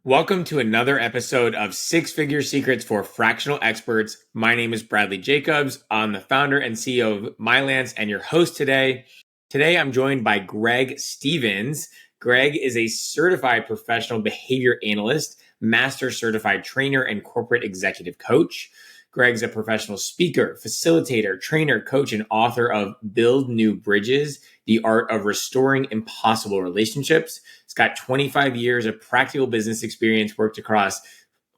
Welcome to another episode of Six Figure Secrets for Fractional Experts. My name is Bradley Jacobs. I'm the founder and CEO of Mylance and your host today. Today, I'm joined by Greg Stevens. Greg is a certified professional behavior analyst, master certified trainer, and corporate executive coach. Greg's a professional speaker, facilitator, trainer, coach, and author of Build New Bridges, The Art of Restoring Impossible Relationships. He's got 25 years of practical business experience, worked across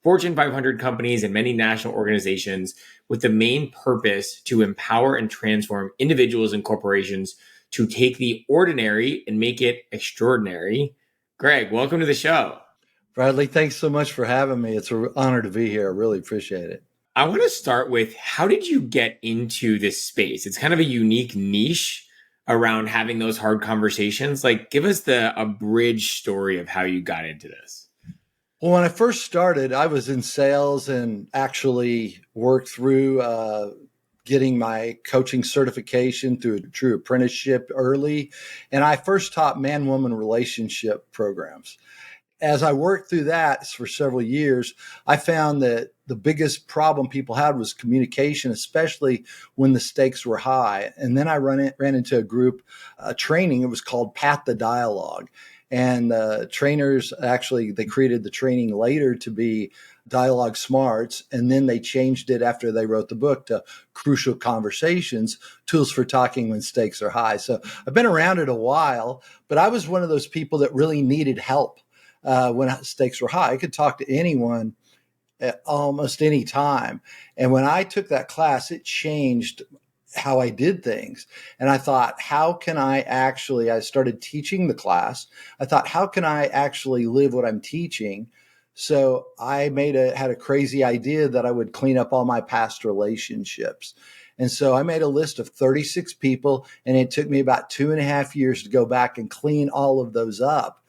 Fortune 500 companies and many national organizations with the main purpose to empower and transform individuals and corporations to take the ordinary and make it extraordinary. Greg, welcome to the show. Bradley, thanks so much for having me. It's an honor to be here. I really appreciate it. I want to start with, how did you get into this space? It's kind of a unique niche around having those hard conversations. Like, give us a bridge story of how you got into this. Well, when I first started, I was in sales and actually worked through getting my coaching certification through a true apprenticeship early. And I first taught man-woman relationship programs. As I worked through that for several years, I found that the biggest problem people had was communication, especially when the stakes were high. And then I ran into a group, training. It was called Path to Dialogue. And trainers, actually, they created the training later to be Dialogue Smarts. And then they changed it after they wrote the book to Crucial Conversations, Tools for Talking When Stakes Are High. So I've been around it a while, but I was one of those people that really needed help. When stakes were high, I could talk to anyone at almost any time. And when I took that class, it changed how I did things. And I thought, I started teaching the class. I thought, how can I actually live what I'm teaching? So I had a crazy idea that I would clean up all my past relationships. And so I made a list of 36 people, and it took me about 2.5 years to go back and clean all of those up.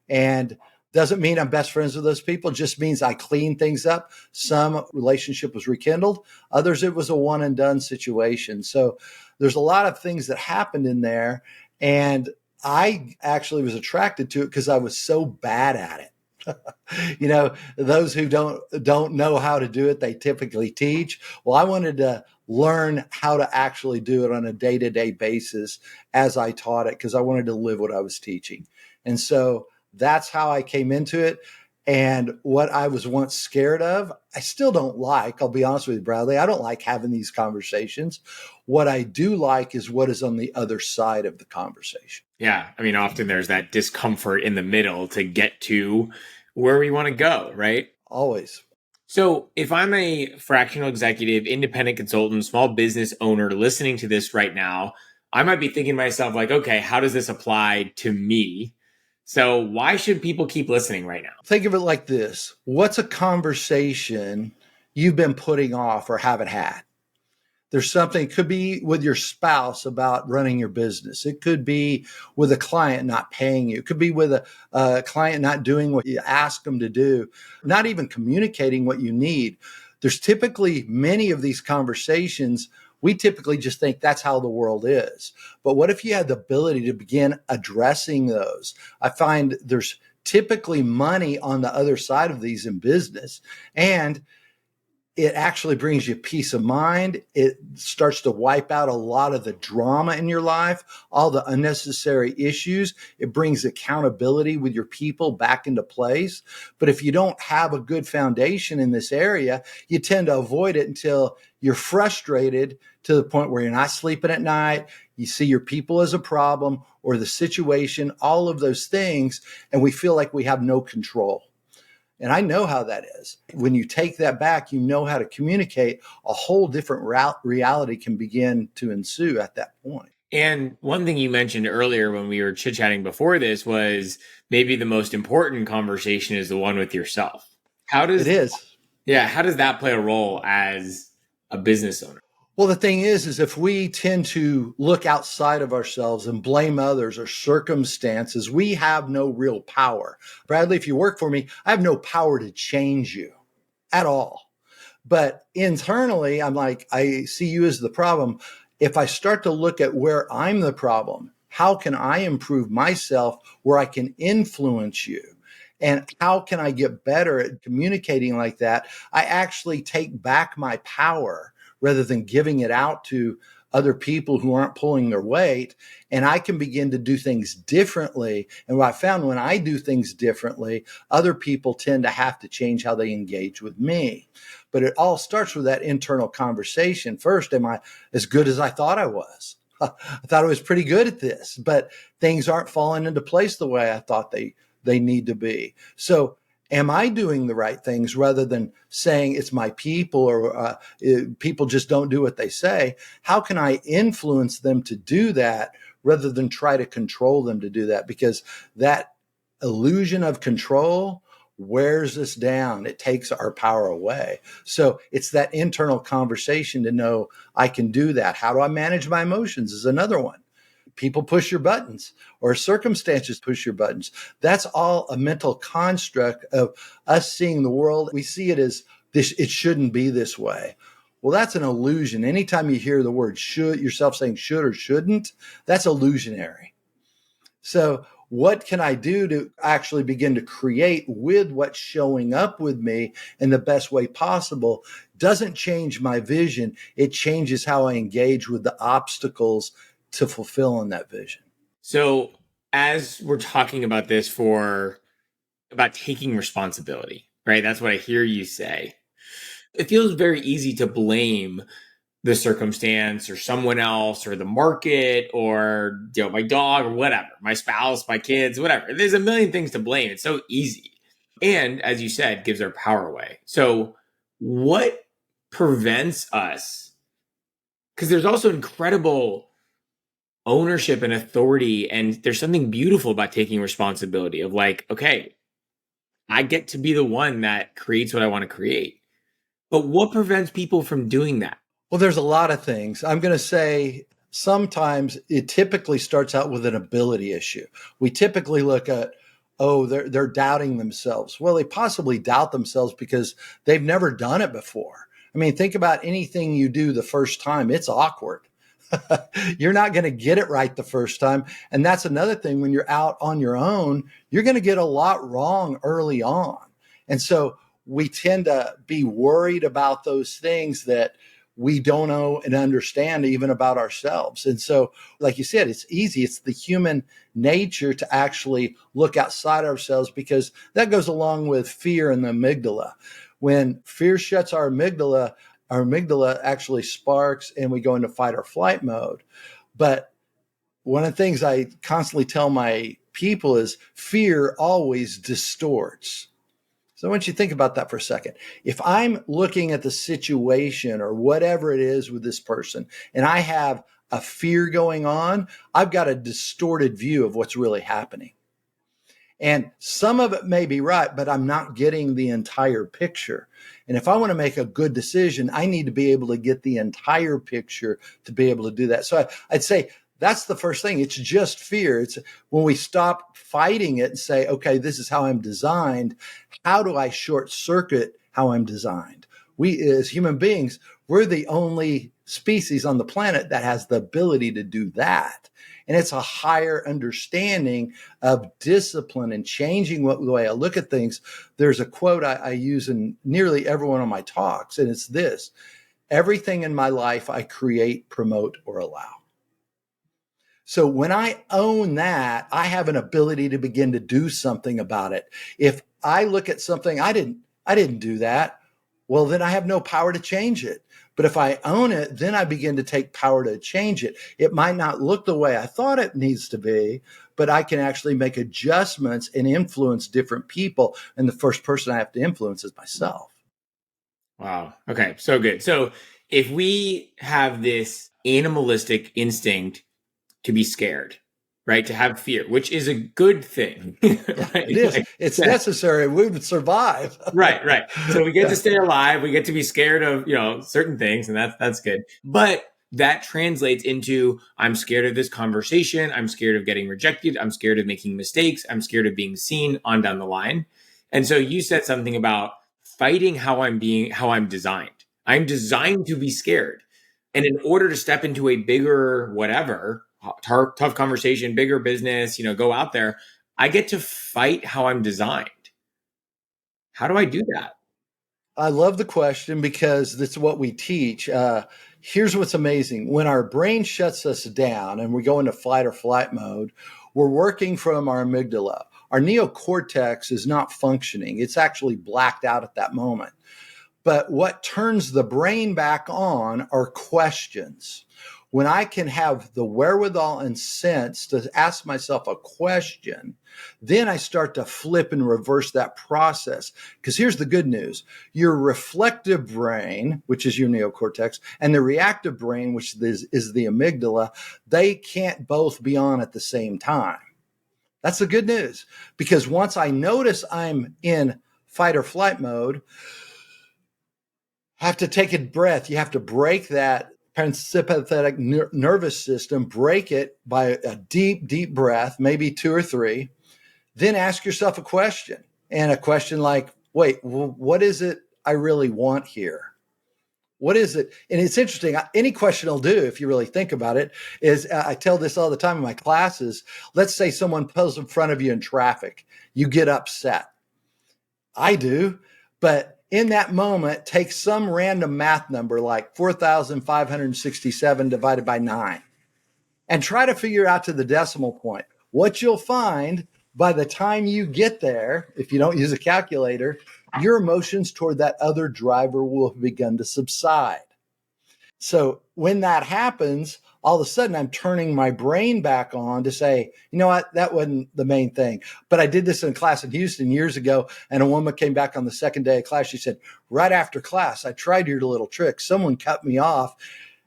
And doesn't mean I'm best friends with those people. It just means I cleaned things up. Some relationship was rekindled. Others, it was a one and done situation. So there's a lot of things that happened in there. And I actually was attracted to it because I was so bad at it. Those who don't know how to do it, they typically teach. Well, I wanted to learn how to actually do it on a day-to-day basis as I taught it, because I wanted to live what I was teaching. And so that's how I came into it. And what I was once scared of, I still don't like. I'll be honest with you, Bradley. I don't like having these conversations. What I do like is what is on the other side of the conversation. Yeah. I mean, often there's that discomfort in the middle to get to where we want to go, right? Always. So if I'm a fractional executive, independent consultant, small business owner listening to this right now, I might be thinking to myself, like, okay, how does this apply to me? So why should people keep listening right now? Think of it like this. What's a conversation you've been putting off or haven't had? There's something, it could be with your spouse about running your business. It could be with a client not paying you. It could be with a client not doing what you ask them to do, not even communicating what you need. There's typically many of these conversations. We typically just think that's how the world is. But what if you had the ability to begin addressing those? I find there's typically money on the other side of these in business, and it actually brings you peace of mind. It starts to wipe out a lot of the drama in your life, all the unnecessary issues. It brings accountability with your people back into place. But if you don't have a good foundation in this area, you tend to avoid it until you're frustrated to the point where you're not sleeping at night. You see your people as a problem or the situation, all of those things, and we feel like we have no control. And I know how that is. When you take that back, you know how to communicate. A whole different reality can begin to ensue at that point. And one thing you mentioned earlier when we were chit-chatting before this was maybe the most important conversation is the one with yourself. How does that play a role as a business owner? Well, the thing is if we tend to look outside of ourselves and blame others or circumstances, we have no real power. Bradley, if you work for me, I have no power to change you at all. But internally, I'm like, I see you as the problem. If I start to look at where I'm the problem, how can I improve myself where I can influence you? And how can I get better at communicating like that? I actually take back my power rather than giving it out to other people who aren't pulling their weight. And I can begin to do things differently. And what I found, when I do things differently, other people tend to have to change how they engage with me. But it all starts with that internal conversation. First, am I as good as I thought I was? I thought I was pretty good at this, but things aren't falling into place the way I thought they need to be. So am I doing the right things rather than saying it's my people, or people just don't do what they say? How can I influence them to do that rather than try to control them to do that? Because that illusion of control wears us down. It takes our power away. So it's that internal conversation to know I can do that. How do I manage my emotions is another one. People push your buttons, or circumstances push your buttons. That's all a mental construct of us seeing the world. We see it as this, it shouldn't be this way. Well, that's an illusion. Anytime you hear the word should, yourself saying should or shouldn't, that's illusionary. So what can I do to actually begin to create with what's showing up with me in the best way possible? Doesn't change my vision. It changes how I engage with the obstacles to fulfilling that vision. So as we're talking about this about taking responsibility, right? That's what I hear you say. It feels very easy to blame the circumstance or someone else or the market or my dog or whatever, my spouse, my kids, whatever. There's a million things to blame. It's so easy. And as you said, gives our power away. So what prevents us? Because there's also incredible ownership and authority, and there's something beautiful about taking responsibility of like, okay, I get to be the one that creates what I want to create. But what prevents people from doing that? Well, there's a lot of things. I'm going to say sometimes it typically starts out with an ability issue. We typically look at, oh, they're doubting themselves. Well, they possibly doubt themselves because they've never done it before. I mean, think about anything you do the first time. It's awkward. You're not going to get it right the first time. And that's another thing. When you're out on your own, you're going to get a lot wrong early on. And so we tend to be worried about those things that we don't know and understand even about ourselves. And so, like you said, it's easy. It's the human nature to actually look outside ourselves, because that goes along with fear and the amygdala. When fear shuts our amygdala actually sparks and we go into fight or flight mode. But one of the things I constantly tell my people is fear always distorts. So I want you to think about that for a second. If I'm looking at the situation or whatever it is with this person, and I have a fear going on, I've got a distorted view of what's really happening. And some of it may be right, but I'm not getting the entire picture. And if I want to make a good decision, I need to be able to get the entire picture to be able to do that. So I'd say that's the first thing. It's just fear. It's when we stop fighting it and say, okay, this is how I'm designed. How do I short circuit how I'm designed? We as human beings, we're the only species on the planet that has the ability to do that. And it's a higher understanding of discipline and changing the way I look at things. There's a quote I use in nearly every one of my talks, and it's this: everything in my life I create, promote, or allow. So when I own that, I have an ability to begin to do something about it. If I look at something, I didn't do that, well, then I have no power to change it. But if I own it, then I begin to take power to change it. It might not look the way I thought it needs to be, but I can actually make adjustments and influence different people. And the first person I have to influence is myself. Wow. Okay. So good. So if we have this animalistic instinct to be scared, right? To have fear, which is a good thing, right? It is. It's necessary. We would survive. Right. So we get to stay alive. We get to be scared of, certain things, and that's good. But that translates into, I'm scared of this conversation. I'm scared of getting rejected. I'm scared of making mistakes. I'm scared of being seen on down the line. And so you said something about fighting how I'm designed. I'm designed to be scared. And in order to step into a bigger, whatever, tough conversation, bigger business, go out there, I get to fight how I'm designed. How do I do that? I love the question because that's what we teach. Here's what's amazing. When our brain shuts us down and we go into fight or flight mode, we're working from our amygdala. Our neocortex is not functioning. It's actually blacked out at that moment. But what turns the brain back on are questions. When I can have the wherewithal and sense to ask myself a question, then I start to flip and reverse that process. Because here's the good news. Your reflective brain, which is your neocortex, and the reactive brain, which is the amygdala, they can't both be on at the same time. That's the good news. Because once I notice I'm in fight or flight mode, have to take a breath. You have to break that parasympathetic nervous system, break it by a deep, deep breath, maybe 2 or 3. Then ask yourself a question. And a question like, wait, what is it I really want here? What is it? And it's interesting. Any question will do, if you really think about it, is I tell this all the time in my classes. Let's say someone pulls in front of you in traffic. You get upset. I do. But in that moment, take some random math number like 4,567 divided by 9 and try to figure out to the decimal point. What you'll find by the time you get there, if you don't use a calculator, your emotions toward that other driver will have begun to subside. So when that happens, all of a sudden I'm turning my brain back on to say, you know what, that wasn't the main thing. But I did this in a class in Houston years ago, and a woman came back on the second day of class. She said, right after class, I tried your little trick. Someone cut me off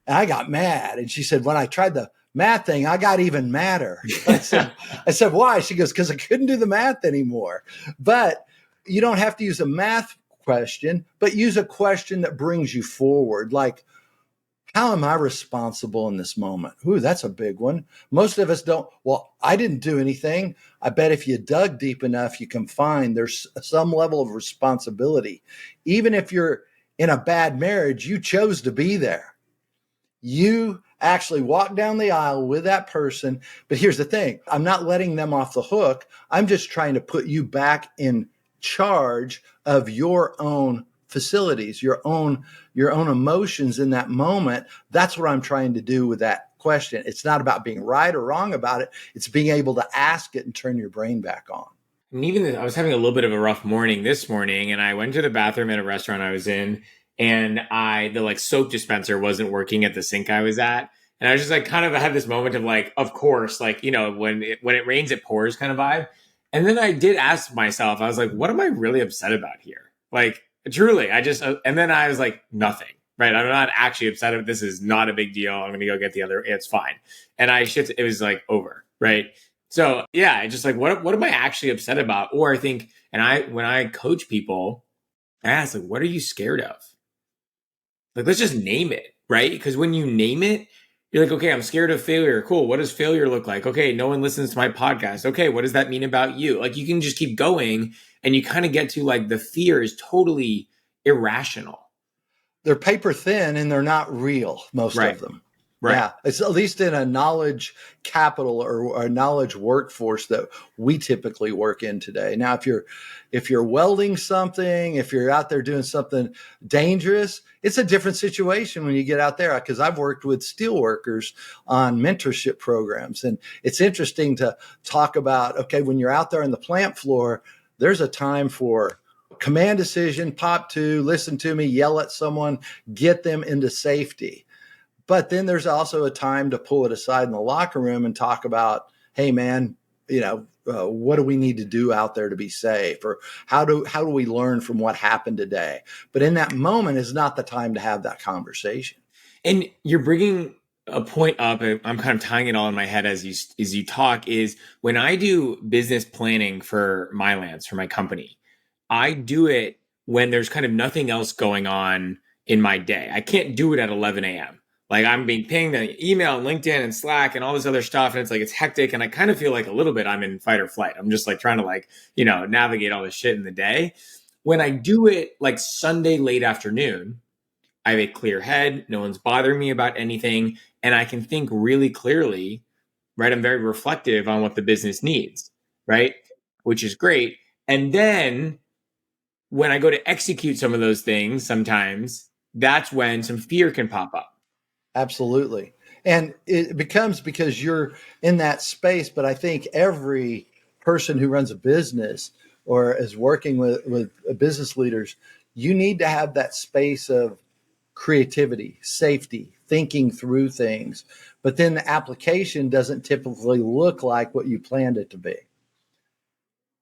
and I got mad. And she said, when I tried the math thing, I got even madder. I said, why? She goes, because I couldn't do the math anymore. But you don't have to use a math question, but use a question that brings you forward. Like, how am I responsible in this moment? Ooh, that's a big one. Most of us don't. Well, I didn't do anything. I bet if you dug deep enough, you can find there's some level of responsibility. Even if you're in a bad marriage, you chose to be there. You actually walked down the aisle with that person. But here's the thing. I'm not letting them off the hook. I'm just trying to put you back in charge of your own facilities, your own emotions in that moment. That's what I'm trying to do with that question. It's not about being right or wrong about it. It's being able to ask it and turn your brain back on. And even I was having a little bit of a rough morning this morning, and I went to the bathroom at a restaurant I was in, and the like soap dispenser wasn't working at the sink I was at. And I was just like, kind of had this moment of like, of course, like, you know, when it rains, it pours kind of vibe. And then I did ask myself, I was like, what am I really upset about here? Like, truly, and then I was like, nothing, right? I'm not actually upset. This is not a big deal. I'm going to go get the other. It's fine. And I shifted. It was like over, right? So yeah, I just like, what am I actually upset about? Or I think, when I coach people, I ask like, what are you scared of? Like, let's just name it, right? Because when you name it, you're like, okay, I'm scared of failure. Cool. What does failure look like? Okay, no one listens to my podcast. Okay, what does that mean about you? Like, you can just keep going, and you kind of get to like the fear is totally irrational. They're paper thin and they're not real, most Right. of them. Right. Yeah, it's at least in a knowledge capital or a knowledge workforce that we typically work in today. Now, if you're welding something, if you're out there doing something dangerous, it's a different situation when you get out there. Because I've worked with steel workers on mentorship programs, and it's interesting to talk about, okay, when you're out there on the plant floor, there's a time for command decision, pop to, listen to me, yell at someone, get them into safety. But then there's also a time to pull it aside in the locker room and talk about, hey, man, what do we need to do out there to be safe? Or how do we learn from what happened today? But in that moment is not the time to have that conversation. And you're bringing a point up, and I'm kind of tying it all in my head as you talk, is when I do business planning for Mylance, for my company, I do it when there's kind of nothing else going on in my day. I can't do it at 11 a.m. Like, I'm being pinged on email and LinkedIn and Slack and all this other stuff. And it's like, it's hectic. And I kind of feel like a little bit I'm in fight or flight. I'm just like trying to like, navigate all this shit in the day. When I do it like Sunday late afternoon, I have a clear head. No one's bothering me about anything. And I can think really clearly, right? I'm very reflective on what the business needs, right? Which is great. And then when I go to execute some of those things, sometimes that's when some fear can pop up. Absolutely. And it becomes because you're in that space. But I think every person who runs a business or is working with business leaders, you need to have that space of creativity, safety, thinking through things. But then the application doesn't typically look like what you planned it to be.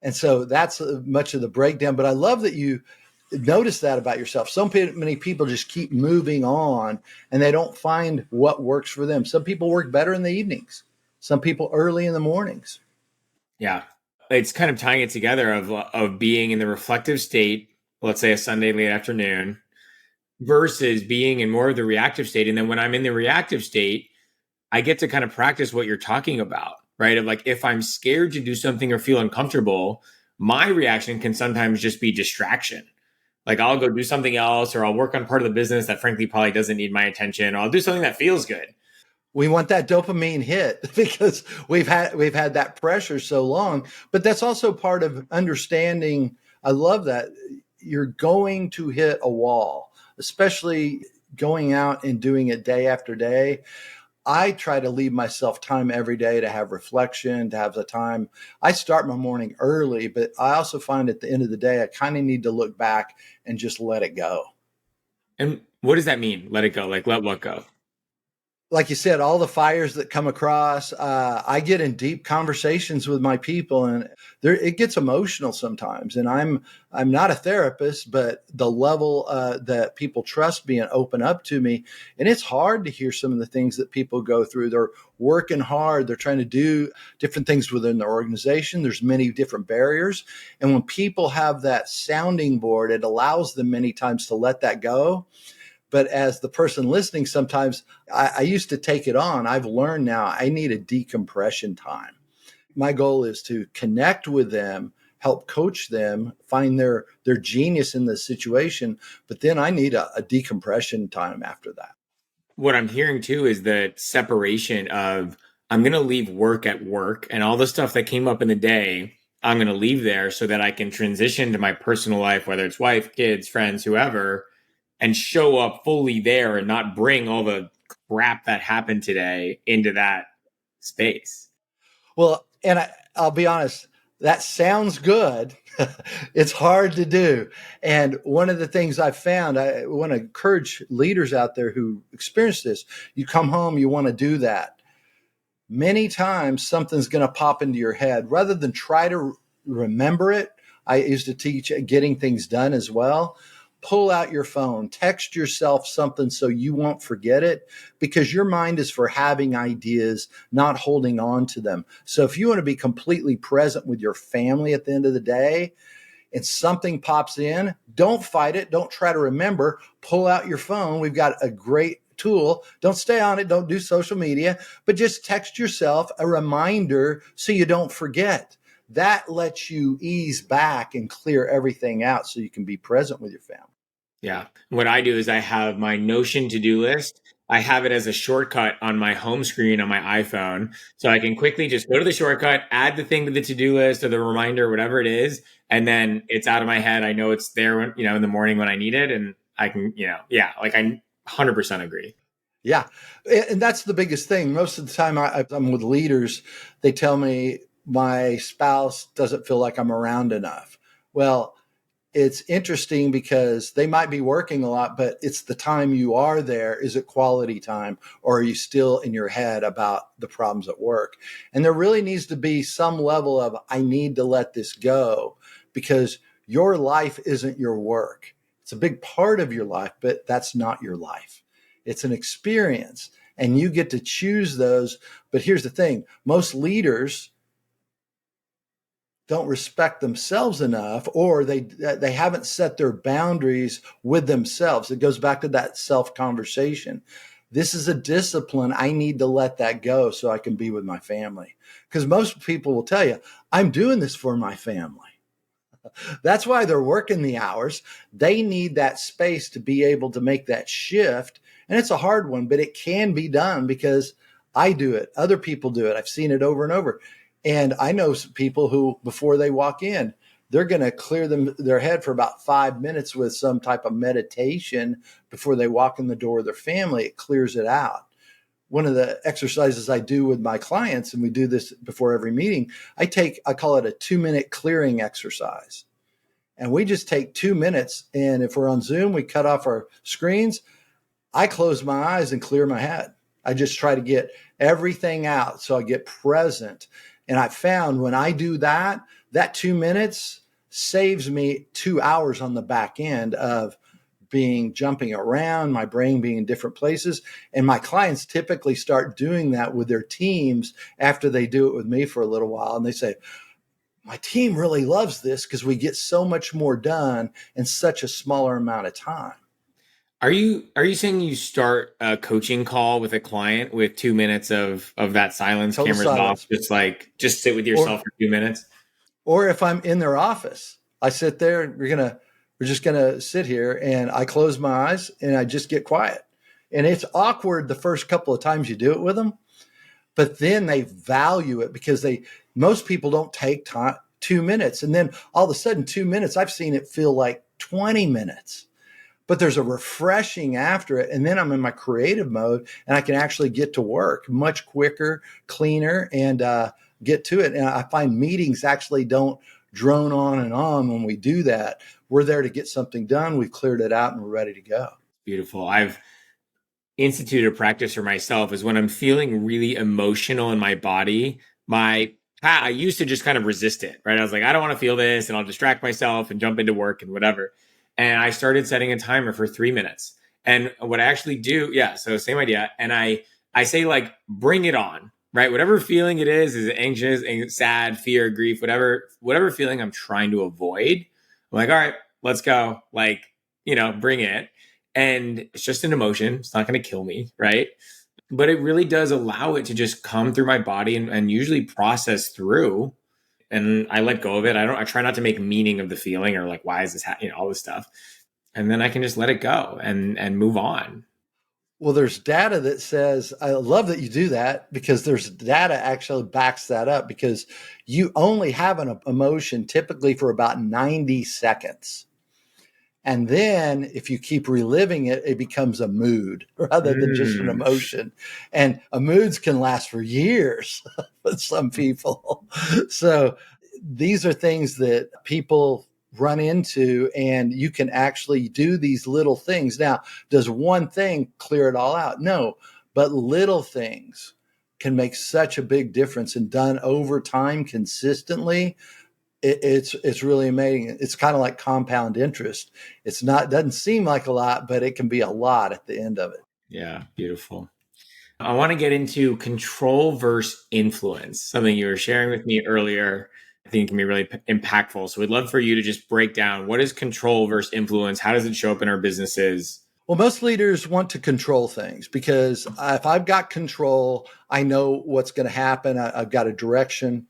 And so that's much of the breakdown. But I love that you notice that about yourself. Many people just keep moving on and they don't find what works for them. Some people work better in the evenings, some people early in the mornings. Yeah. It's kind of tying it together of being in the reflective state, let's say a Sunday late afternoon, versus being in more of the reactive state. And then when I'm in the reactive state, I get to kind of practice what you're talking about, right? Of like, if I'm scared to do something or feel uncomfortable, my reaction can sometimes just be distraction. Like I'll go do something else, or I'll work on part of the business that frankly probably doesn't need my attention, or I'll do something that feels good. We want that dopamine hit because we've had that pressure so long. But that's also part of understanding. I love that you're going to hit a wall, especially going out and doing it day after day. I try to leave myself time every day to have reflection, to have the time. I start my morning early, but I also find at the end of the day, I kind of need to look back and just let it go. And what does that mean? Let it go. Like let what go? Like you said, all the fires that come across, I get in deep conversations with my people, and it gets emotional sometimes. And I'm not a therapist, but the level that people trust me and open up to me, and it's hard to hear some of the things that people go through. They're working hard. They're trying to do different things within their organization. There's many different barriers, and when people have that sounding board, it allows them many times to let that go. But as the person listening, sometimes I used to take it on. I've learned now I need a decompression time. My goal is to connect with them, help coach them, find their genius in the situation. But then I need a decompression time after that. What I'm hearing too is the separation of I'm going to leave work at work and all the stuff that came up in the day. I'm going to leave there so that I can transition to my personal life, whether it's wife, kids, friends, whoever, and show up fully there and not bring all the crap that happened today into that space. Well, and I'll be honest, that sounds good. It's hard to do. And one of the things I've found, I want to encourage leaders out there who experience this. You come home, you want to do that. Many times something's going to pop into your head. Rather than try to remember it, I used to teach getting things done as well. Pull out your phone, text yourself something so you won't forget it, because your mind is for having ideas, not holding on to them. So if you want to be completely present with your family at the end of the day and something pops in, don't fight it. Don't try to remember. Pull out your phone. We've got a great tool. Don't stay on it. Don't do social media, but just text yourself a reminder so you don't forget. That lets you ease back and clear everything out so you can be present with your family. Yeah. What I do is I have my Notion to-do list. I have it as a shortcut on my home screen on my iPhone. So I can quickly just go to the shortcut, add the thing to the to-do list or the reminder, whatever it is. And then it's out of my head. I know it's there when, in the morning when I need it. And I can, like I 100% agree. Yeah. And that's the biggest thing. Most of the time I'm with leaders, they tell me my spouse doesn't feel like I'm around enough. Well, it's interesting because they might be working a lot, but it's the time you are there. Is it quality time, or are you still in your head about the problems at work? And there really needs to be some level of, I need to let this go, because your life isn't your work. It's a big part of your life, but that's not your life. It's an experience and you get to choose those. But here's the thing. Most leaders don't respect themselves enough, or they haven't set their boundaries with themselves. It goes back to that self conversation. This is a discipline. I need to let that go so I can be with my family. Because most people will tell you, I'm doing this for my family. That's why they're working the hours. They need that space to be able to make that shift. And it's a hard one, but it can be done because I do it. Other people do it. I've seen it over and over. And I know some people who, before they walk in, they're going to clear their head for about 5 minutes with some type of meditation before they walk in the door of their family. It clears it out. One of the exercises I do with my clients, and we do this before every meeting, I call it a 2-minute clearing exercise. And we just take 2 minutes. And if we're on Zoom, we cut off our screens. I close my eyes and clear my head. I just try to get everything out so I get present. And I found when I do that, that 2 minutes saves me 2 hours on the back end of jumping around, my brain being in different places. And my clients typically start doing that with their teams after they do it with me for a little while. And they say, my team really loves this because we get so much more done in such a smaller amount of time. Are you saying you start a coaching call with a client with 2 minutes of that silence, Total cameras silence. off, just sit with yourself for 2 minutes? Or if I'm in their office, I sit there and we're just gonna sit here, and I close my eyes and I just get quiet. And it's awkward the first couple of times you do it with them, but then they value it because most people don't take time 2 minutes, and then all of a sudden 2 minutes, I've seen it feel like 20 minutes. But there's a refreshing after it. And then I'm in my creative mode and I can actually get to work much quicker, cleaner, and get to it. And I find meetings actually don't drone on and on when we do that. We're there to get something done. We've cleared it out and we're ready to go. Beautiful. I've instituted a practice for myself is when I'm feeling really emotional in my body, I used to just kind of resist it, right? I was like, I don't want to feel this, and I'll distract myself and jump into work and whatever. And I started setting a timer for 3 minutes. And what I actually do, so same idea. And I say, like, bring it on, right? Whatever feeling it is anxious, sad, fear, grief, whatever feeling I'm trying to avoid. I'm like, all right, let's go. Like, bring it. And it's just an emotion. It's not going to kill me, right? But it really does allow it to just come through my body and usually process through. And I let go of it. I try not to make meaning of the feeling or like, why is this happening? All this stuff. And then I can just let it go and move on. Well, there's data that says, I love that you do that, because there's data actually backs that up, because you only have an emotion typically for about 90 seconds. And then if you keep reliving it, it becomes a mood rather than just an emotion. And moods can last for years with some people. So these are things that people run into, and you can actually do these little things. Now, does one thing clear it all out? No, but little things can make such a big difference, and done over time consistently. It's really amazing. It's kind of like compound interest. Doesn't seem like a lot, but it can be a lot at the end of it. Yeah, beautiful. I want to get into control versus influence, something you were sharing with me earlier. I think can be really impactful. So we'd love for you to just break down, what is control versus influence? How does it show up in our businesses? Well, most leaders want to control things, because if I've got control, I know what's going to happen. I've got a direction.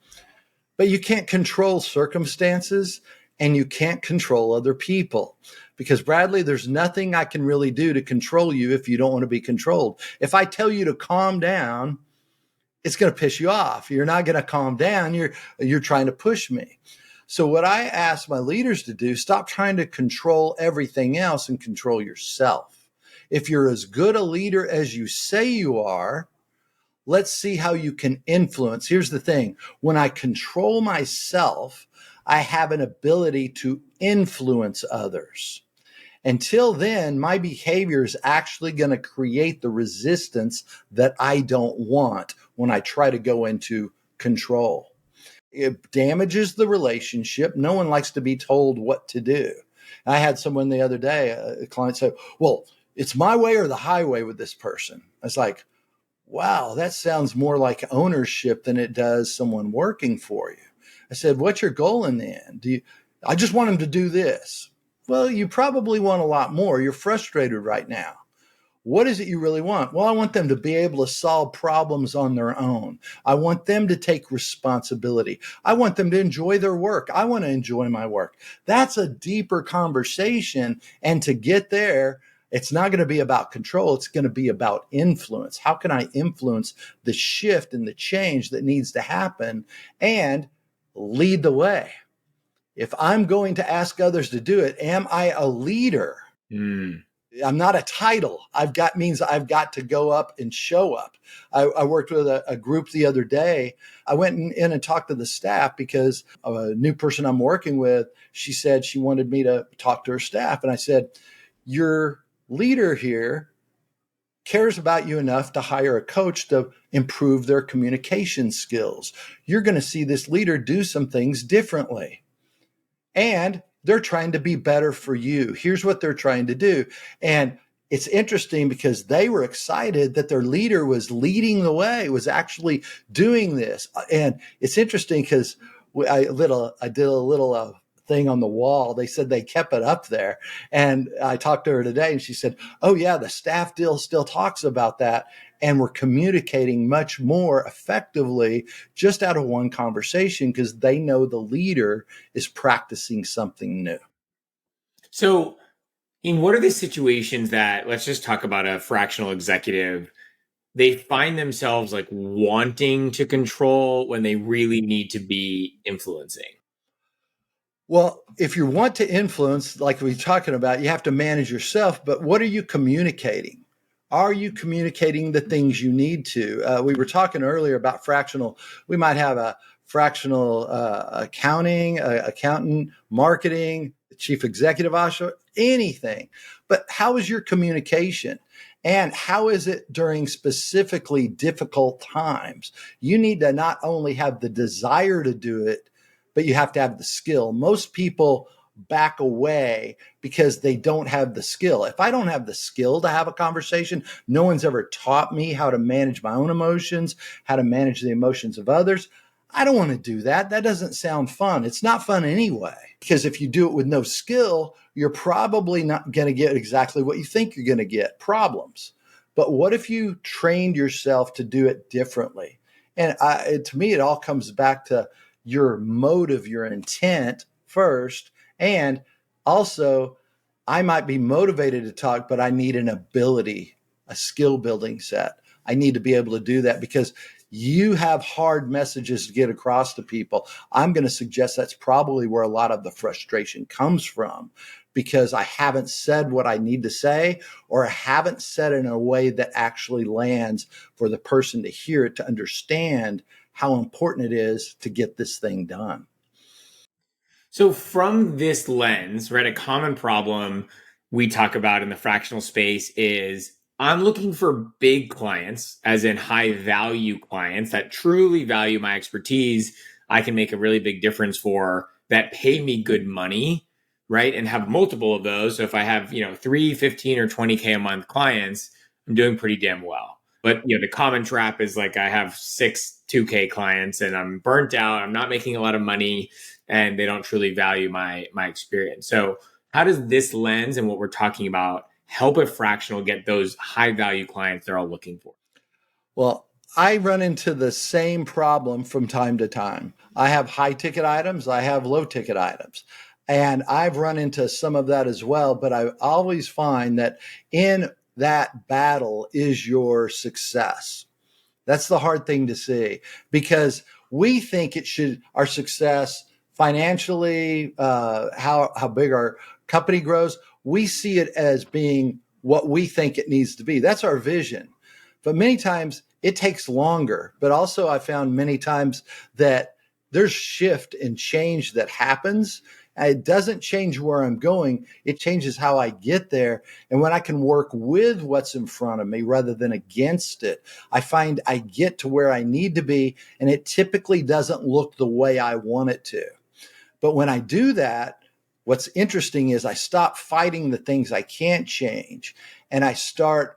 But you can't control circumstances, and you can't control other people, because, Bradley, there's nothing I can really do to control you if you don't want to be controlled. If I tell you to calm down, it's going to piss you off. You're not going to calm down. You're trying to push me. So what I ask my leaders to do, stop trying to control everything else and control yourself. If you're as good a leader as you say you are, let's see how you can influence. Here's the thing. When I control myself, I have an ability to influence others. Until then, my behavior is actually going to create the resistance that I don't want when I try to go into control. It damages the relationship. No one likes to be told what to do. I had someone the other day, a client say, well, it's my way or the highway with this person. I was like, wow, that sounds more like ownership than it does someone working for you. I said, what's your goal in the end? I just want them to do this. Well, you probably want a lot more. You're frustrated right now. What is it you really want? Well, I want them to be able to solve problems on their own. I want them to take responsibility. I want them to enjoy their work. I want to enjoy my work. That's a deeper conversation. And to get there, it's not going to be about control. It's going to be about influence. How can I influence the shift and the change that needs to happen and lead the way? If I'm going to ask others to do it, am I a leader? Mm. I'm not a title. I've got to go up and show up. I worked with a group the other day. I went in and talked to the staff because a new person I'm working with, she said she wanted me to talk to her staff. And I said, your leader here cares about you enough to hire a coach to improve their communication skills. You're going to see this leader do some things differently. And they're trying to be better for you. Here's what they're trying to do. And it's interesting because they were excited that their leader was leading the way, was actually doing this. And it's interesting because I did a little thing on the wall. They said they kept it up there. And I talked to her today and she said, oh yeah, the staff still talks about that. And we're communicating much more effectively just out of one conversation because they know the leader is practicing something new. So, in what are the situations that, let's just talk about a fractional executive, they find themselves like wanting to control when they really need to be influencing? Well, if you want to influence, like we're talking about, you have to manage yourself. But what are you communicating? Are you communicating the things you need to? We were talking earlier about fractional. We might have a fractional accountant, marketing, chief executive officer, anything. But how is your communication? And how is it during specifically difficult times? You need to not only have the desire to do it, but you have to have the skill. Most people back away because they don't have the skill. If I don't have the skill to have a conversation, no one's ever taught me how to manage my own emotions, how to manage the emotions of others. I don't want to do that. That doesn't sound fun. It's not fun anyway, because if you do it with no skill, you're probably not going to get exactly what you think you're going to get, problems. But what if you trained yourself to do it differently? And to me, it all comes back to your motive, your intent first. And also, I might be motivated to talk, but I need an ability, a skill building set. I need to be able to do that because you have hard messages to get across to people. I'm going to suggest that's probably where a lot of the frustration comes from, because I haven't said what I need to say, or I haven't said it in a way that actually lands for the person to hear it, to understand how important it is to get this thing done. So, from this lens, right, a common problem we talk about in the fractional space is I'm looking for big clients, as in high value clients that truly value my expertise. I can make a really big difference for, that pay me good money, right? And have multiple of those. So, if I have, 3, 15, or 20K a month clients, I'm doing pretty damn well. But the common trap is like I have 2K clients and I'm burnt out. I'm not making a lot of money and they don't truly value my experience. So how does this lens and what we're talking about help a fractional get those high value clients they're all looking for? Well, I run into the same problem from time to time. I have high ticket items, I have low ticket items. And I've run into some of that as well. But I always find that in that battle is your success. That's the hard thing to see, because we think it should, our success financially, how big our company grows, we see it as being what we think it needs to be. That's our vision. But many times it takes longer. But also I found many times that there's shift and change that happens. It doesn't change where I'm going. It changes how I get there. And when I can work with what's in front of me rather than against it, I find I get to where I need to be. And it typically doesn't look the way I want it to. But when I do that, what's interesting is I stop fighting the things I can't change and I start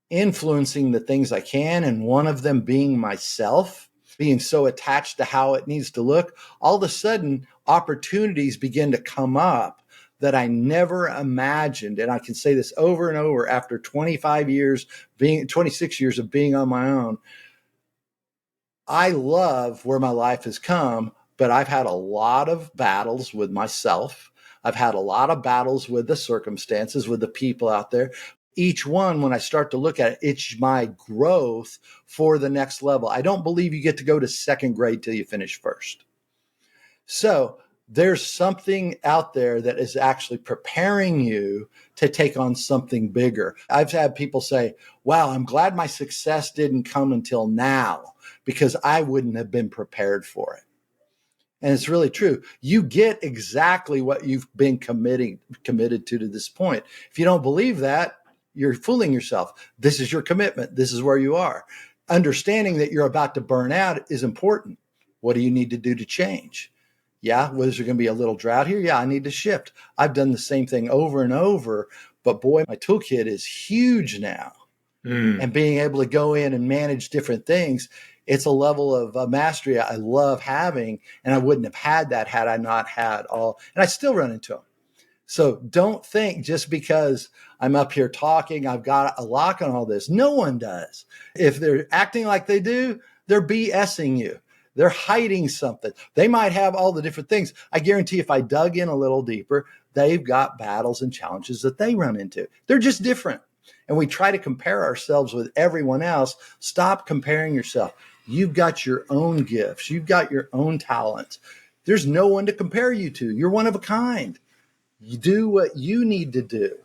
influencing the things I can. And one of them being myself, being so attached to how it needs to look, all of a sudden opportunities begin to come up that I never imagined. And I can say this over and over after 26 years of being on my own. I love where my life has come, but I've had a lot of battles with myself. I've had a lot of battles with the circumstances, with the people out there. Each one, when I start to look at it, it's my growth for the next level. I don't believe you get to go to second grade till you finish first. So there's something out there that is actually preparing you to take on something bigger. I've had people say, wow, I'm glad my success didn't come until now because I wouldn't have been prepared for it. And it's really true. You get exactly what you've been committed to this point. If you don't believe that, you're fooling yourself. This is your commitment. This is where you are. Understanding that you're about to burn out is important. What do you need to do to change? Yeah, well, is there going to be a little drought here? Yeah, I need to shift. I've done the same thing over and over, but boy, my toolkit is huge now. And being able to go in and manage different things, it's a level of mastery I love having. And I wouldn't have had that had I not had all, and I still run into them. So don't think just because I'm up here talking, I've got a lock on all this. No one does. If they're acting like they do, they're BSing you. They're hiding something. They might have all the different things. I guarantee if I dug in a little deeper, they've got battles and challenges that they run into. They're just different. And we try to compare ourselves with everyone else. Stop comparing yourself. You've got your own gifts. You've got your own talents. There's no one to compare you to. You're one of a kind. You do what you need to do.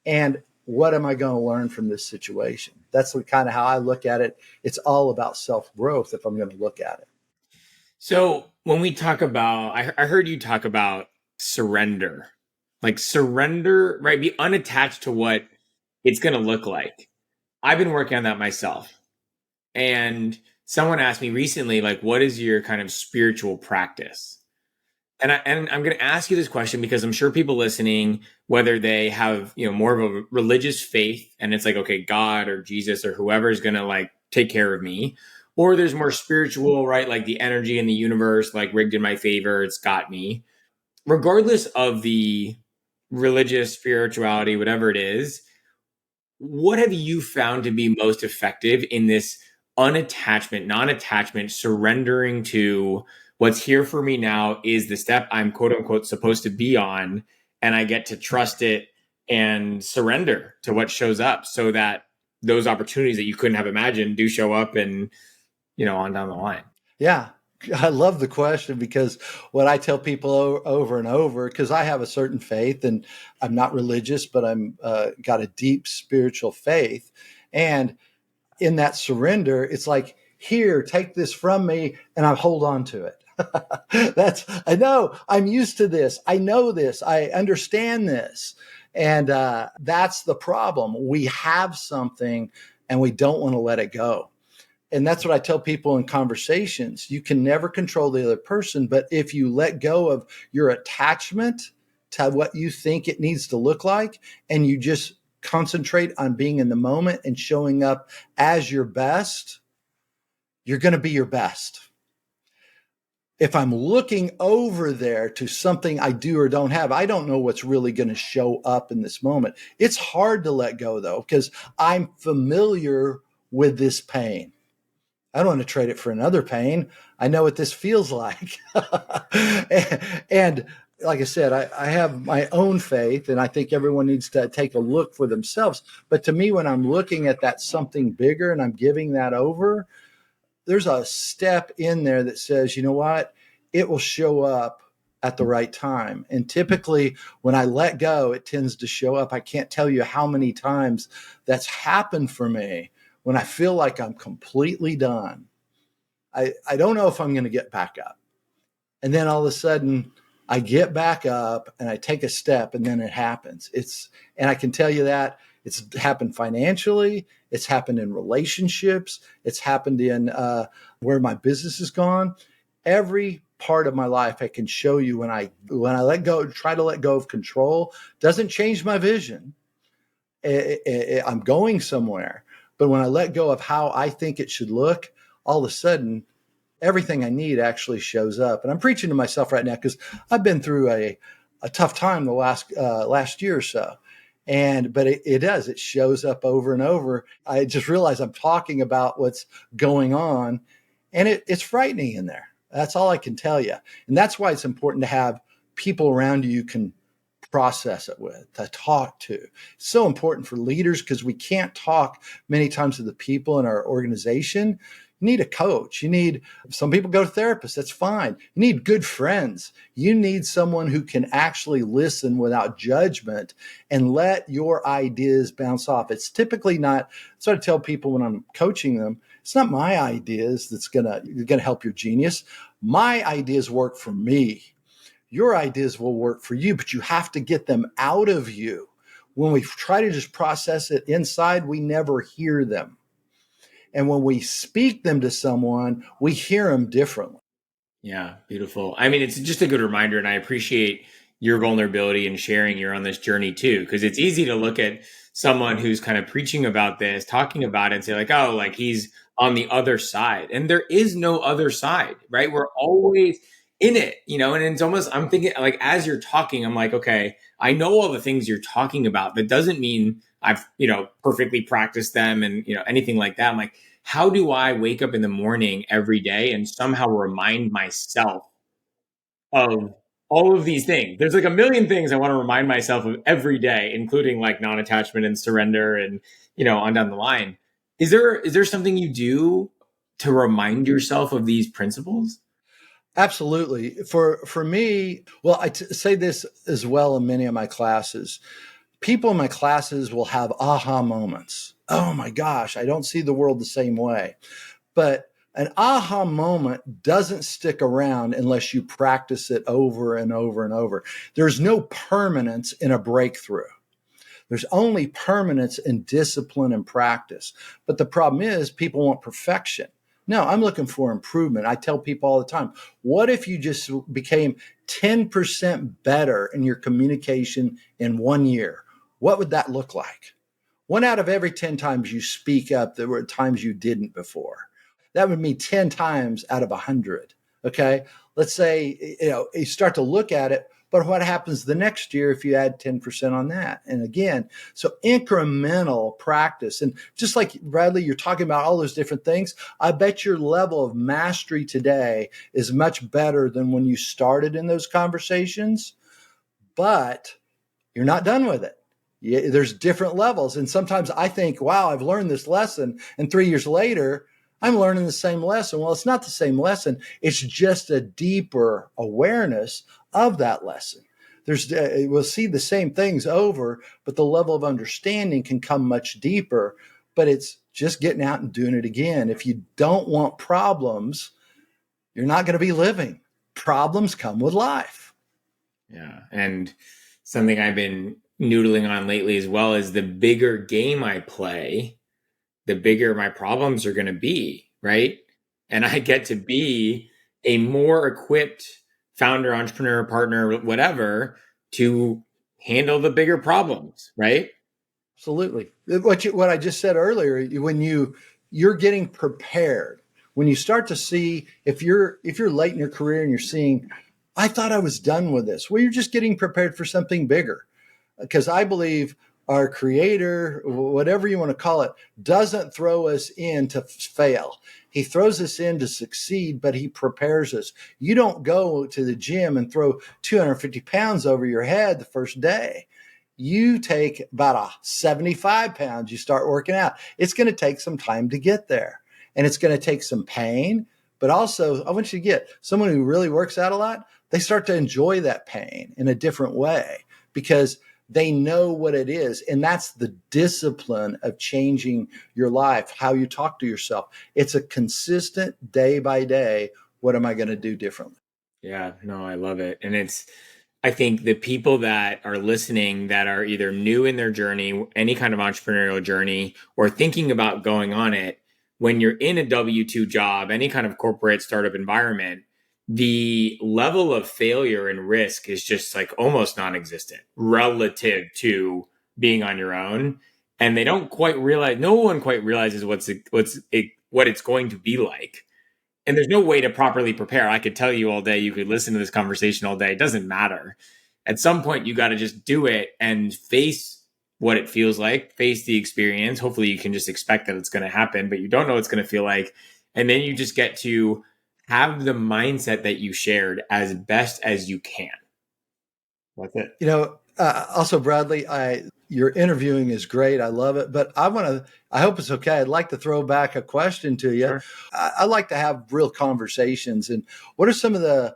And what am I going to learn from this situation? That's kind of how I look at it. It's all about self-growth if I'm going to look at it. So when we talk about, I heard you talk about surrender, like surrender, right? Be unattached to what it's going to look like. I've been working on that myself. And someone asked me recently, like, what is your kind of spiritual practice? And I'm going to ask you this question because I'm sure people listening, whether they have, more of a religious faith and it's like, okay, God or Jesus or whoever is going to like take care of me, or there's more spiritual, right? Like the energy in the universe, like rigged in my favor, it's got me. Regardless of the religious spirituality, whatever it is, what have you found to be most effective in this unattachment, non-attachment, surrendering to what's here for me now is the step I'm quote unquote supposed to be on, and I get to trust it and surrender to what shows up so that those opportunities that you couldn't have imagined do show up and, on down the line? Yeah. I love the question because what I tell people over and over, because I have a certain faith and I'm not religious, but I'm got a deep spiritual faith. And in that surrender, it's like, here, take this from me, and I hold on to it. I know I'm used to this. I know this. I understand this. And that's the problem. We have something and we don't want to let it go. And that's what I tell people in conversations. You can never control the other person, but if you let go of your attachment to what you think it needs to look like, and you just concentrate on being in the moment and showing up as your best, you're going to be your best. If I'm looking over there to something I do or don't have, I don't know what's really going to show up in this moment. It's hard to let go though, because I'm familiar with this pain. I don't want to trade it for another pain. I know what this feels like. and like I said, I have my own faith, and I think everyone needs to take a look for themselves. But to me, when I'm looking at that something bigger and I'm giving that over, there's a step in there that says, you know what? It will show up at the right time. And typically when I let go, it tends to show up. I can't tell you how many times that's happened for me when I feel like I'm completely done. I don't know if I'm going to get back up. And then all of a sudden I get back up and I take a step, and then it happens. And I can tell you that it's happened financially. It's happened in relationships. It's happened in where my business has gone. Every part of my life I can show you when I let go, try to let go of control, doesn't change my vision. I'm going somewhere. But when I let go of how I think it should look, all of a sudden, everything I need actually shows up. And I'm preaching to myself right now because I've been through a tough time the last year or so. But it does. It shows up over and over. I just realize I'm talking about what's going on, and it's frightening in there. That's all I can tell you. And that's why it's important to have people around you can process it with, to talk to. It's so important for leaders because we can't talk many times to the people in our organization. You need a coach. You need, some people go to therapists. That's fine. You need good friends. You need someone who can actually listen without judgment and let your ideas bounce off. It's typically not, that's what I tell people when I'm coaching them. It's not my ideas that's gonna help your genius. My ideas work for me. Your ideas will work for you, but you have to get them out of you. When we try to just process it inside, we never hear them. And when we speak them to someone, we hear them differently. Yeah, beautiful. I mean, it's just a good reminder, and I appreciate your vulnerability and sharing you're on this journey too, because it's easy to look at someone who's kind of preaching about this, talking about it, and say, like, oh, like he's on the other side. And there is no other side, right? We're always in it, and it's almost, I'm thinking, like, as you're talking, I'm like, okay, I know all the things you're talking about. That doesn't mean I've, perfectly practiced them and, anything like that. I'm like, how do I wake up in the morning every day and somehow remind myself of all of these things? There's like a million things I want to remind myself of every day, including like non-attachment and surrender and, on down the line. Is there something you do to remind yourself of these principles? Absolutely. For me, well, say this as well in many of my classes. People in my classes will have aha moments. Oh my gosh, I don't see the world the same way. But an aha moment doesn't stick around unless you practice it over and over and over. There's no permanence in a breakthrough. There's only permanence in discipline and practice. But the problem is people want perfection. No, I'm looking for improvement. I tell people all the time, what if you just became 10% better in your communication in 1 year? What would that look like? 1 out of every 10 times you speak up, there were times you didn't before. That would mean 10 times out of 100. Okay. Let's say, you start to look at it, but what happens the next year if you add 10% on that? And again, so incremental practice. And just like Bradley, you're talking about all those different things. I bet your level of mastery today is much better than when you started in those conversations, but you're not done with it. There's different levels. And sometimes I think, wow, I've learned this lesson. And 3 years later, I'm learning the same lesson. Well, it's not the same lesson. It's just a deeper awareness of that lesson. We'll see the same things over, but the level of understanding can come much deeper. But it's just getting out and doing it again. If you don't want problems, you're not going to be living. Problems come with life. Yeah. And something I've been noodling on lately as well is the bigger game I play, the bigger my problems are going to be, right? And I get to be a more equipped founder, entrepreneur, partner, whatever, to handle the bigger problems, right? Absolutely. What I just said earlier, when you're getting prepared, when you start to see if you're late in your career and you're seeing, I thought I was done with this. Well, you're just getting prepared for something bigger. Because I believe our creator, whatever you want to call it, doesn't throw us in to fail. He throws us in to succeed, but he prepares us. You don't go to the gym and throw 250 pounds over your head the first day. You take about 75 pounds, you start working out. It's going to take some time to get there, and it's going to take some pain. But also, I want you to get someone who really works out a lot. They start to enjoy that pain in a different way because they know what it is. And that's the discipline of changing your life, how you talk to yourself. It's a consistent day by day. What am I going to do differently? Yeah, no, I love it. And I think the people that are listening that are either new in their journey, any kind of entrepreneurial journey, or thinking about going on it, when you're in a W-2 job, any kind of corporate startup environment, the level of failure and risk is just like almost non-existent relative to being on your own. And they don't quite realize, no one quite realizes what it's going to be like. And there's no way to properly prepare. I could tell you all day, you could listen to this conversation all day. It doesn't matter. At some point, you got to just do it and face what it feels like, face the experience. Hopefully, you can just expect that it's going to happen, but you don't know what it's going to feel like. And then you just get to have the mindset that you shared as best as you can. That's it. Also, Bradley, your interviewing is great. I love it. But I hope it's okay. I'd like to throw back a question to you. Sure. I like to have real conversations. And what are some of the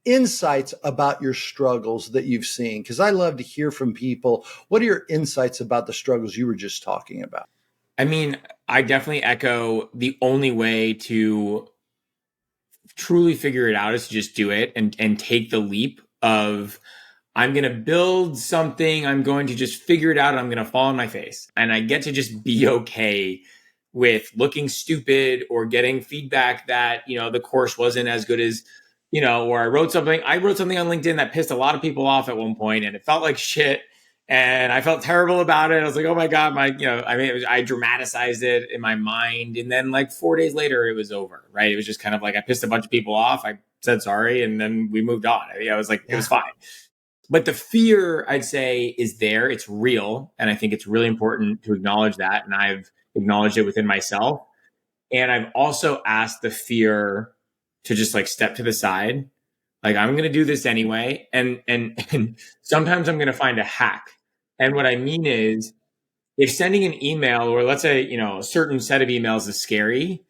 insights about your struggles that you've seen? Because I love to hear from people. What are your insights about the struggles you were just talking about? I mean, I definitely echo the only way to truly figure it out is to just do it and take the leap of I'm going to build something. I'm going to just figure it out. I'm going to fall on my face. And I get to just be okay with looking stupid or getting feedback that, the course wasn't as good as, or I wrote something on LinkedIn that pissed a lot of people off at one point and it felt like shit. And I felt terrible about it. I was like, oh my God, I dramatized it in my mind. And then like 4 days later, it was over, right? It was just kind of like I pissed a bunch of people off. I said sorry. And then we moved on. I was like, It was fine. But the fear, I'd say, is there. It's real. And I think it's really important to acknowledge that. And I've acknowledged it within myself. And I've also asked the fear to just like step to the side. Like, I'm going to do this anyway. And sometimes I'm going to find a hack. And what I mean is, if sending an email or let's say, a certain set of emails is scary,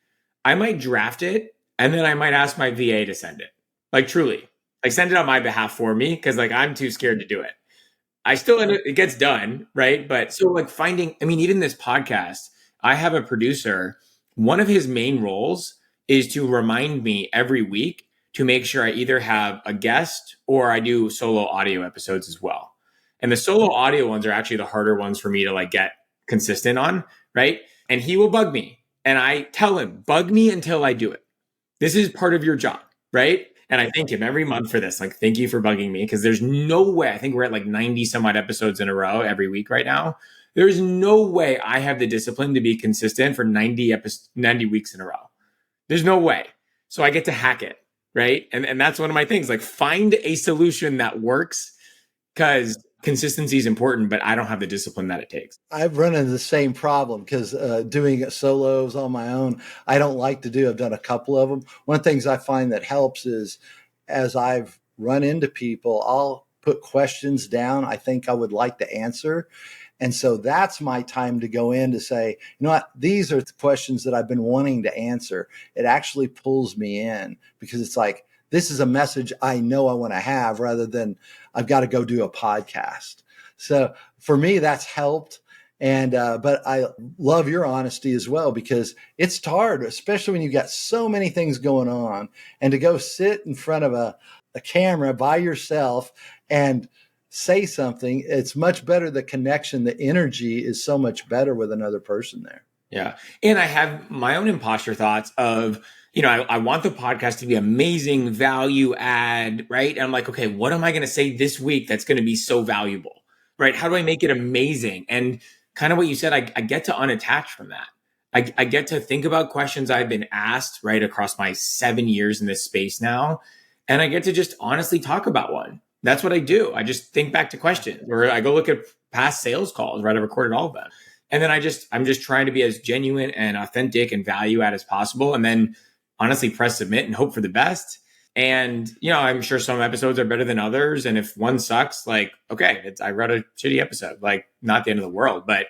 I might draft it and then I might ask my VA to send it. Like, truly, like send it on my behalf for me because like I'm too scared to do it. I still end up, it gets done, right? But so like even this podcast, I have a producer. One of his main roles is to remind me every week to make sure I either have a guest or I do solo audio episodes as well. And the solo audio ones are actually the harder ones for me to like get consistent on, right? And he will bug me. And I tell him, bug me until I do it. This is part of your job, right? And I thank him every month for this. Like, thank you for bugging me because there's no way. I think we're at like 90 some odd episodes in a row every week right now. There's no way I have the discipline to be consistent for 90 weeks in a row. There's no way. So I get to hack it, right? And that's one of my things. Like, find a solution that works because consistency is important, but I don't have the discipline that it takes. I've run into the same problem because doing solos on my own, I don't like to do. I've done a couple of them. One of the things I find that helps is as I've run into people, I'll put questions down I think I would like to answer. And so that's my time to go in to say, you know what, these are the questions that I've been wanting to answer. It actually pulls me in because it's like, this is a message I know I want to have rather than I've got to go do a podcast. So for me, that's helped. And, but I love your honesty as well, because it's hard, especially when you got so many things going on and to go sit in front of a camera by yourself and say something. It's much better. The connection, the energy is so much better with another person there. Yeah. And I have my own imposter thoughts of, I want the podcast to be amazing value add, right? And I'm like, okay, what am I going to say this week that's going to be so valuable, right? How do I make it amazing? And kind of what you said, I get to unattach from that. I get to think about questions I've been asked, right, across my 7 years in this space now. And I get to just honestly talk about one. That's what I do. I just think back to questions or I go look at past sales calls, right? I recorded all of them. And then I'm just trying to be as genuine and authentic and value add as possible. And then honestly press submit and hope for the best. And, I'm sure some episodes are better than others. And if one sucks, like, okay, I wrote a shitty episode, like not the end of the world, but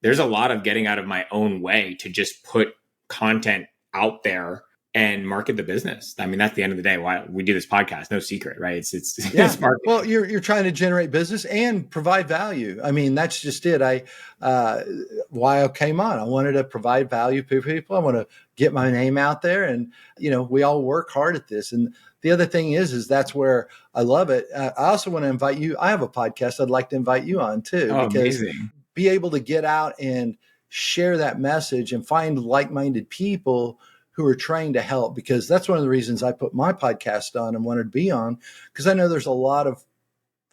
there's a lot of getting out of my own way to just put content out there and market the business. I mean, that's the end of the day why we do this podcast. No secret, right? It's It's marketing. Well, you're trying to generate business and provide value. I mean, that's just it. Why I came on. I wanted to provide value to people. I want to get my name out there, and we all work hard at this. And the other thing is that's where I love it. I also want to invite you. I have a podcast I'd like to invite you on too, because amazing. Be able to get out and share that message and find like-minded people who are trying to help, because that's one of the reasons I put my podcast on and wanted to be on, because I know there's a lot of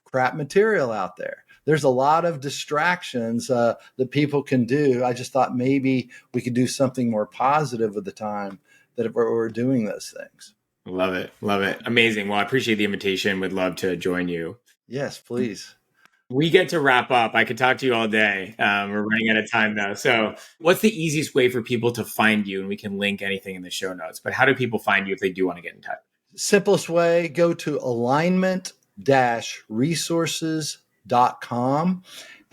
crap material out there. There's a lot of distractions that people can do. I just thought maybe we could do something more positive with the time that we're doing those things. Love it. Love it. Amazing. Well, I appreciate the invitation. Would love to join you. Yes, please. We get to wrap up. I could talk to you all day. We're running out of time though. So what's the easiest way for people to find you? And we can link anything in the show notes, but how do people find you if they do want to get in touch? Simplest way, go to alignment-resources.com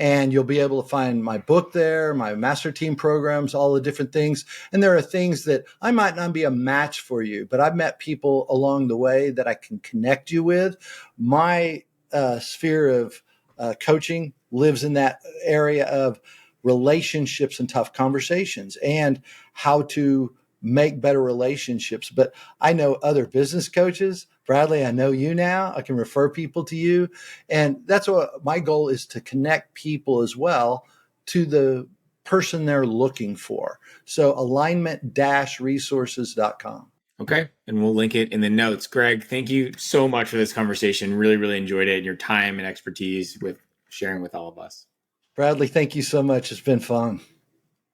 And you'll be able to find my book there, my master team programs, all the different things. And there are things that I might not be a match for you, but I've met people along the way that I can connect you with. My sphere of coaching lives in that area of relationships and tough conversations and how to make better relationships. But I know other business coaches. Bradley, I know you now. I can refer people to you. And that's what my goal is, to connect people as well to the person they're looking for. So alignment-resources.com. Okay. And we'll link it in the notes. Greg, thank you so much for this conversation. Really, really enjoyed it, and your time and expertise with sharing with all of us. Bradley, thank you so much. It's been fun.